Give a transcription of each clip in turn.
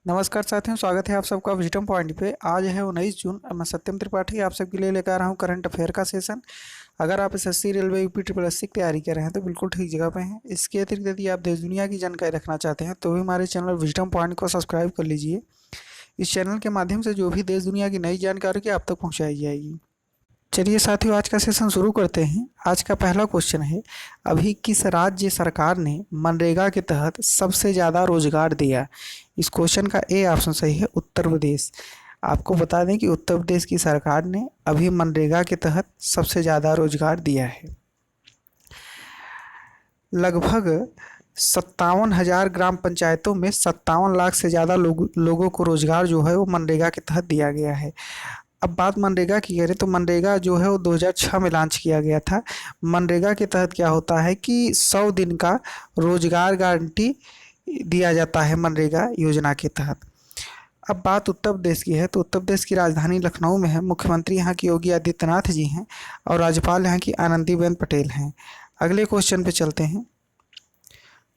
नमस्कार साथियों, स्वागत है आप सबका विजडम पॉइंट पे। आज है 19 जून। मैं सत्यम त्रिपाठी आप सबके लिए लेकर आ रहा हूँ करंट अफेयर का सेशन। अगर आप SSC, railway, UP triple SC की तैयारी कर रहे हैं तो बिल्कुल ठीक जगह पे हैं। इसके अतिरिक्त यदि आप देश दुनिया की जानकारी रखना चाहते हैं तो भी हमारे चैनल विजडम पॉइंट को सब्सक्राइब कर लीजिए। इस चैनल के माध्यम से जो भी देश दुनिया की नई जानकारी की आप तक पहुँचाई जाएगी। चलिए साथियों, आज का सेशन शुरू करते हैं। आज का पहला क्वेश्चन है, अभी किस राज्य सरकार ने मनरेगा के तहत सबसे ज़्यादा रोजगार दिया? इस क्वेश्चन का ए ऑप्शन सही है, उत्तर प्रदेश। आपको बता दें कि उत्तर प्रदेश की सरकार ने अभी मनरेगा के तहत सबसे ज़्यादा रोजगार दिया है। लगभग 57,000 ग्राम पंचायतों में 57 लाख से ज़्यादा लोगों को रोजगार जो है वो मनरेगा के तहत दिया गया है। अब बात मनरेगा की करें तो मनरेगा जो है वो 2006 में लॉन्च किया गया था। मनरेगा के तहत क्या होता है कि 100 दिन का रोजगार गारंटी दिया जाता है मनरेगा योजना के तहत। अब बात उत्तर प्रदेश की है तो उत्तर प्रदेश की राजधानी लखनऊ में है। मुख्यमंत्री यहाँ की योगी आदित्यनाथ जी हैं और राज्यपाल यहाँ की आनंदीबेन पटेल हैं। अगले क्वेश्चन पे चलते हैं।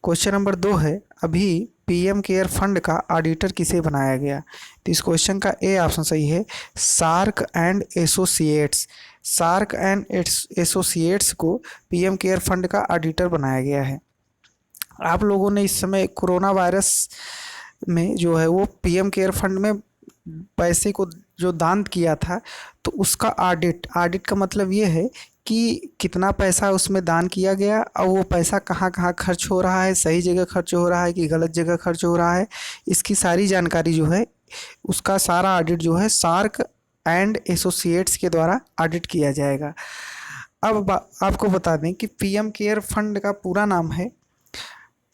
क्वेश्चन नंबर 2 है, अभी पीएम केयर फंड का ऑडिटर किसे बनाया गया? तो इस क्वेश्चन का ए ऑप्शन सही है, SARC and associates. SARC and associates को पीएम केयर फंड का ऑडिटर बनाया गया है। आप लोगों ने इस समय कोरोना वायरस में जो है वो पीएम केयर फंड में पैसे को जो दान किया था तो उसका ऑडिट का मतलब ये है कि कितना पैसा उसमें दान किया गया और वो पैसा कहाँ कहाँ खर्च हो रहा है, सही जगह खर्च हो रहा है कि गलत जगह खर्च हो रहा है, इसकी सारी जानकारी जो है उसका सारा ऑडिट जो है सार्क एंड एसोसिएट्स के द्वारा ऑडिट किया जाएगा। अब आपको बता दें कि पीएम केयर फंड का पूरा नाम है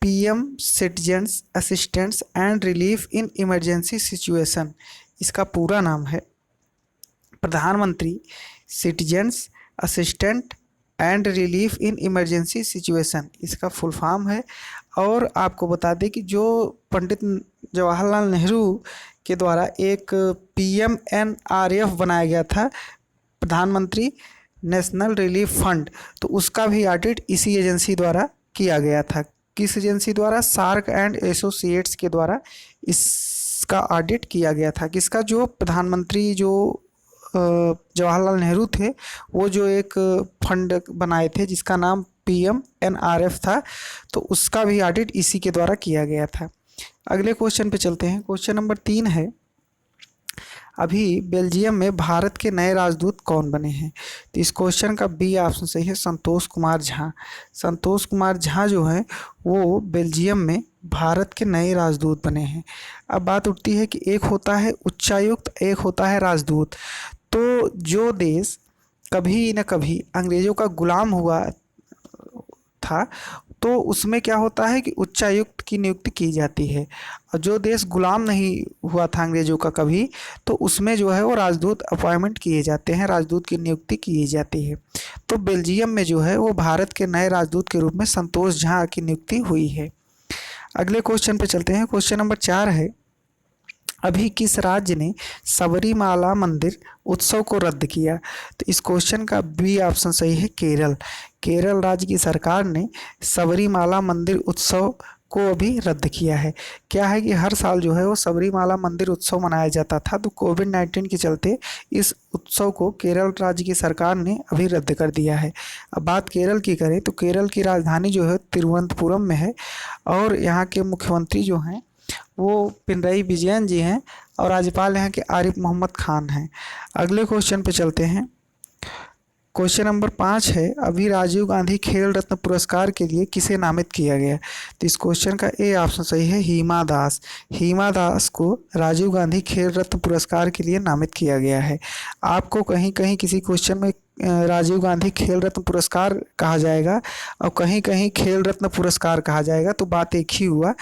PM citizens assistance and relief in emergency situation. इसका पूरा नाम है प्रधानमंत्री citizens assistant and relief in emergency situation, इसका फुल फॉर्म है। और आपको बता दें कि जो पंडित जवाहरलाल नेहरू के द्वारा एक PMNRF बनाया गया था, प्रधानमंत्री नेशनल रिलीफ फंड, तो उसका भी ऑडिट इसी एजेंसी द्वारा किया गया था। किस एजेंसी द्वारा? सार्क एंड एसोसिएट्स के द्वारा इसका ऑडिट किया गया था। किसका? जो प्रधानमंत्री जो जवाहरलाल नेहरू थे, वो जो एक फंड बनाए थे जिसका नाम PMNRF था, तो उसका भी ऑडिट इसी के द्वारा किया गया था। अगले क्वेश्चन पे चलते हैं। क्वेश्चन नंबर 3 है, अभी बेल्जियम में भारत के नए राजदूत कौन बने हैं? तो इस क्वेश्चन का बी ऑप्शन सही है, संतोष कुमार झा। संतोष कुमार झा जो है वो बेल्जियम में भारत के नए राजदूत बने हैं। अब बात उठती है कि एक होता है उच्चायुक्त, एक होता है राजदूत। तो जो देश कभी न कभी अंग्रेज़ों का गुलाम हुआ था तो उसमें क्या होता है कि उच्चायुक्त की नियुक्ति की जाती है, और जो देश गुलाम नहीं हुआ था अंग्रेज़ों का कभी, तो उसमें जो है वो राजदूत अपॉइंटमेंट किए जाते हैं, राजदूत की नियुक्ति की जाती है। तो बेल्जियम में जो है वो भारत के नए राजदूत के रूप में संतोष झा की नियुक्ति हुई है। अगले क्वेश्चन पे चलते हैं। क्वेश्चन नंबर 4 है, अभी किस राज्य ने सबरीमाला मंदिर उत्सव को रद्द किया? तो इस क्वेश्चन का बी ऑप्शन सही है, केरल। केरल राज्य की सरकार ने सबरीमाला मंदिर उत्सव को अभी रद्द किया है। क्या है कि हर साल जो है वो सबरीमाला मंदिर उत्सव मनाया जाता था, तो कोविड-19 के चलते इस उत्सव को केरल राज्य की सरकार ने अभी रद्द कर दिया है। अब बात केरल की करें तो केरल की राजधानी जो है तिरुवनंतपुरम में है, और यहाँ के मुख्यमंत्री जो हैं वो पिनरई विजयन जी हैं, और राज्यपाल यहाँ के आरिफ मोहम्मद खान हैं। अगले क्वेश्चन पे चलते हैं। क्वेश्चन नंबर 5 है, अभी राजीव गांधी खेल रत्न पुरस्कार के लिए किसे नामित किया गया? तो इस क्वेश्चन का ए ऑप्शन सही है, हिमा दास। हिमा दास को राजीव गांधी खेल रत्न पुरस्कार के लिए नामित किया गया है। आपको कहीं कहीं किसी क्वेश्चन में राजीव गांधी खेल रत्न पुरस्कार कहा जाएगा और कहीं कहीं खेल रत्न पुरस्कार कहा जाएगा, तो बात एक ही हुआ।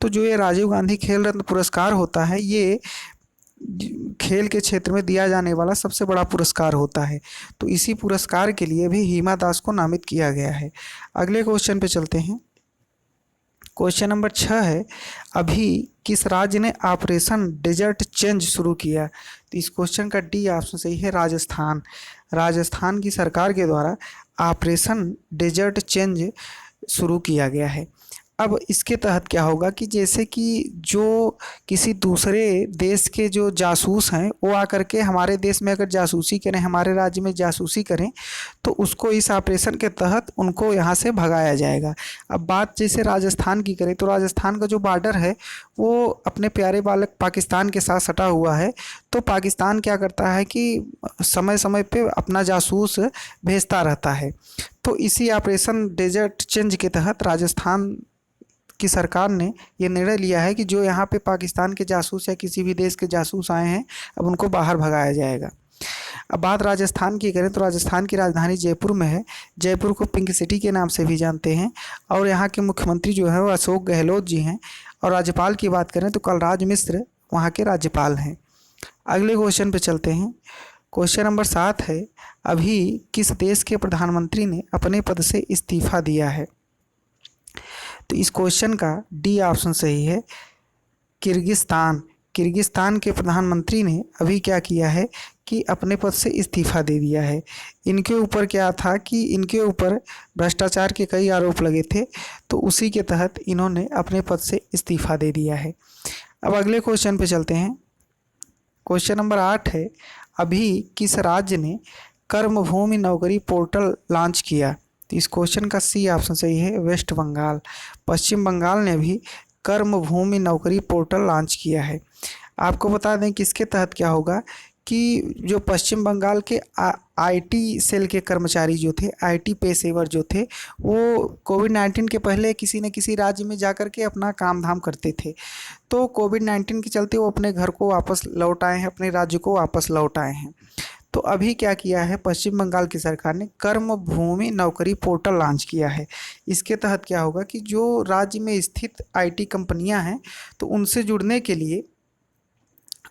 तो जो ये राजीव गांधी खेल रत्न पुरस्कार होता है, ये खेल के क्षेत्र में दिया जाने वाला सबसे बड़ा पुरस्कार होता है, तो इसी पुरस्कार के लिए भी हिमा दास को नामित किया गया है। अगले क्वेश्चन पे चलते हैं। क्वेश्चन नंबर 6 है, अभी किस राज्य ने ऑपरेशन डेजर्ट चेंज शुरू किया? तो इस क्वेश्चन का डी ऑप्शन सही है, राजस्थान। राजस्थान की सरकार के द्वारा ऑपरेशन डेजर्ट चेंज शुरू किया गया है। अब इसके तहत क्या होगा कि जैसे कि जो किसी दूसरे देश के जो जासूस हैं वो आकर के हमारे देश में अगर जासूसी करें, हमारे राज्य में जासूसी करें, तो उसको इस ऑपरेशन के तहत उनको यहाँ से भगाया जाएगा। अब बात जैसे राजस्थान की करें तो राजस्थान का जो बॉर्डर है वो अपने प्यारे बालक पाकिस्तान के साथ सटा हुआ है। तो पाकिस्तान क्या करता है कि समय समय पे अपना जासूस भेजता रहता है। तो इसी ऑपरेशन डेजर्ट चेंज के तहत राजस्थान की सरकार ने ये निर्णय लिया है कि जो यहाँ पे पाकिस्तान के जासूस या किसी भी देश के जासूस आए हैं, अब उनको बाहर भगाया जाएगा। अब बात राजस्थान की करें तो राजस्थान की राजधानी जयपुर में है। जयपुर को पिंक सिटी के नाम से भी जानते हैं और यहाँ के मुख्यमंत्री जो है वो अशोक गहलोत जी हैं। और राज्यपाल की बात करें तो कलराज मिश्र वहाँ के राज्यपाल हैं। अगले क्वेश्चन पे चलते हैं। क्वेश्चन नंबर 7 है, अभी किस देश के प्रधानमंत्री ने अपने पद से इस्तीफा दिया है? तो इस क्वेश्चन का डी ऑप्शन सही है, किर्गिस्तान। किर्गिस्तान के प्रधानमंत्री ने अभी क्या किया है कि अपने पद से इस्तीफा दे दिया है। इनके ऊपर क्या था कि इनके ऊपर भ्रष्टाचार के कई आरोप लगे थे, तो उसी के तहत इन्होंने अपने पद से इस्तीफा दे दिया है। अब अगले क्वेश्चन पे चलते हैं। क्वेश्चन नंबर 8 है, अभी किस राज्य ने कर्मभूमि नौकरी पोर्टल लॉन्च किया? तो इस क्वेश्चन का सी ऑप्शन सही है, वेस्ट बंगाल। पश्चिम बंगाल ने भी कर्मभूमि नौकरी पोर्टल लॉन्च किया है। आपको बता दें कि इसके तहत क्या होगा कि जो पश्चिम बंगाल के आईटी सेल के कर्मचारी जो थे, आईटी पेशेवर जो थे, वो कोविड-19 के पहले किसी न किसी राज्य में जाकर के अपना काम धाम करते थे। तो कोविड-19 के चलते वो अपने घर को वापस लौट आए हैं, अपने राज्य को वापस लौट आए हैं। तो अभी क्या किया है पश्चिम बंगाल की सरकार ने, कर्मभूमि नौकरी पोर्टल लॉन्च किया है। इसके तहत क्या होगा कि जो राज्य में स्थित आईटी कंपनियां हैं तो उनसे जुड़ने के लिए,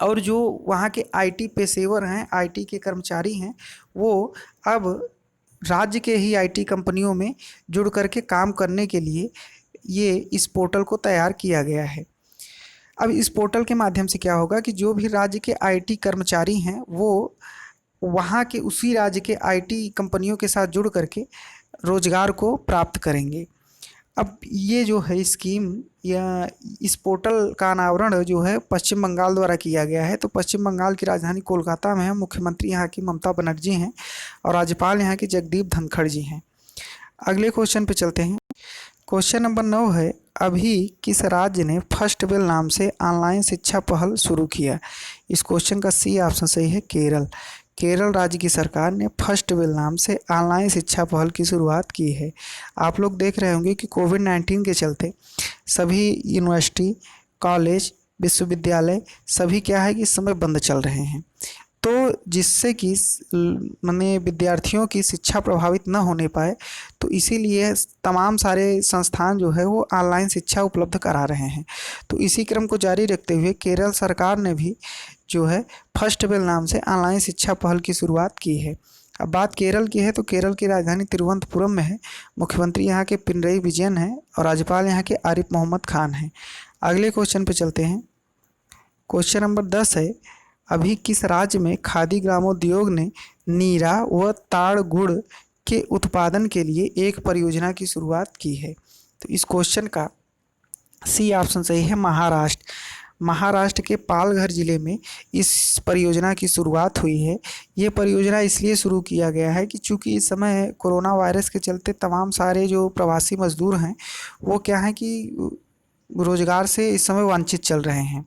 और जो वहाँ के आईटी पेशेवर हैं, आईटी के कर्मचारी हैं, वो अब राज्य के ही आईटी कंपनियों में जुड़ करके काम करने के लिए ये इस पोर्टल को तैयार किया गया है। अब इस पोर्टल के माध्यम से क्या होगा कि जो भी राज्य के आईटी कर्मचारी हैं वो वहाँ के उसी राज्य के आईटी कंपनियों के साथ जुड़ करके रोजगार को प्राप्त करेंगे। अब ये जो है स्कीम या इस पोर्टल का अनावरण जो है पश्चिम बंगाल द्वारा किया गया है। तो पश्चिम बंगाल की राजधानी कोलकाता में है। मुख्यमंत्री यहाँ की ममता बनर्जी हैं और राज्यपाल यहाँ के जगदीप धनखड़ जी हैं। अगले क्वेश्चन पे चलते हैं। क्वेश्चन नंबर 9 है, अभी किस राज्य ने फर्स्ट बेल नाम से ऑनलाइन शिक्षा पहल शुरू किया? इस क्वेश्चन का सी ऑप्शन सही है, केरल। केरल राज्य की सरकार ने फर्स्ट बेल नाम से ऑनलाइन शिक्षा पहल की शुरुआत की है। आप लोग देख रहे होंगे कि कोविड-19 के चलते सभी यूनिवर्सिटी, कॉलेज, विश्वविद्यालय सभी क्या है कि इस समय बंद चल रहे हैं। तो जिससे कि माने विद्यार्थियों की शिक्षा प्रभावित न होने पाए, तो इसीलिए तमाम सारे संस्थान जो है वो ऑनलाइन शिक्षा उपलब्ध करा रहे हैं। तो इसी क्रम को जारी रखते हुए केरल सरकार ने भी जो है फर्स्ट बेल नाम से ऑनलाइन शिक्षा पहल की शुरुआत की है। अब बात केरल की है तो केरल की राजधानी तिरुवनंतपुरम में है। मुख्यमंत्री यहाँ के पिनरई विजयन हैं और राज्यपाल यहाँ के आरिफ मोहम्मद खान हैं। अगले क्वेश्चन पे चलते हैं। क्वेश्चन नंबर 10 है, अभी किस राज्य में खादी ग्रामोद्योग ने नीरा व ताड़ गुड़ के उत्पादन के लिए एक परियोजना की शुरुआत की है? तो इस क्वेश्चन का सी ऑप्शन सही है, महाराष्ट्र। महाराष्ट्र के पालघर ज़िले में इस परियोजना की शुरुआत हुई है। ये परियोजना इसलिए शुरू किया गया है कि चूँकि इस समय कोरोना वायरस के चलते तमाम सारे जो प्रवासी मज़दूर हैं वो क्या है कि रोज़गार से इस समय वंचित चल रहे हैं।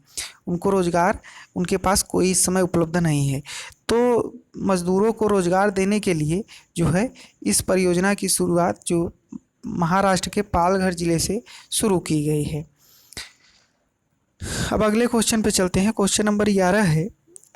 उनको रोज़गार, उनके पास कोई इस समय उपलब्ध नहीं है। तो मज़दूरों को रोज़गार देने के लिए जो है इस परियोजना की शुरुआत जो महाराष्ट्र के पालघर ज़िले से शुरू की गई है। अब अगले क्वेश्चन पे चलते हैं। क्वेश्चन नंबर 11 है,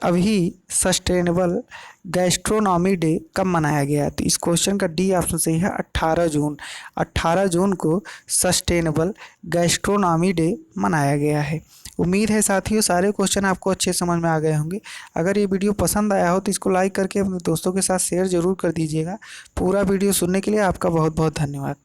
अभी सस्टेनेबल गैस्ट्रोनॉमी डे कब मनाया गया? तो इस क्वेश्चन का डी ऑप्शन सही है, 18 जून। 18 जून को सस्टेनेबल गैस्ट्रोनॉमी डे मनाया गया है। उम्मीद है साथियों सारे क्वेश्चन आपको अच्छे समझ में आ गए होंगे। अगर ये वीडियो पसंद आया हो तो इसको लाइक करके अपने दोस्तों के साथ शेयर ज़रूर कर दीजिएगा। पूरा वीडियो सुनने के लिए आपका बहुत बहुत धन्यवाद।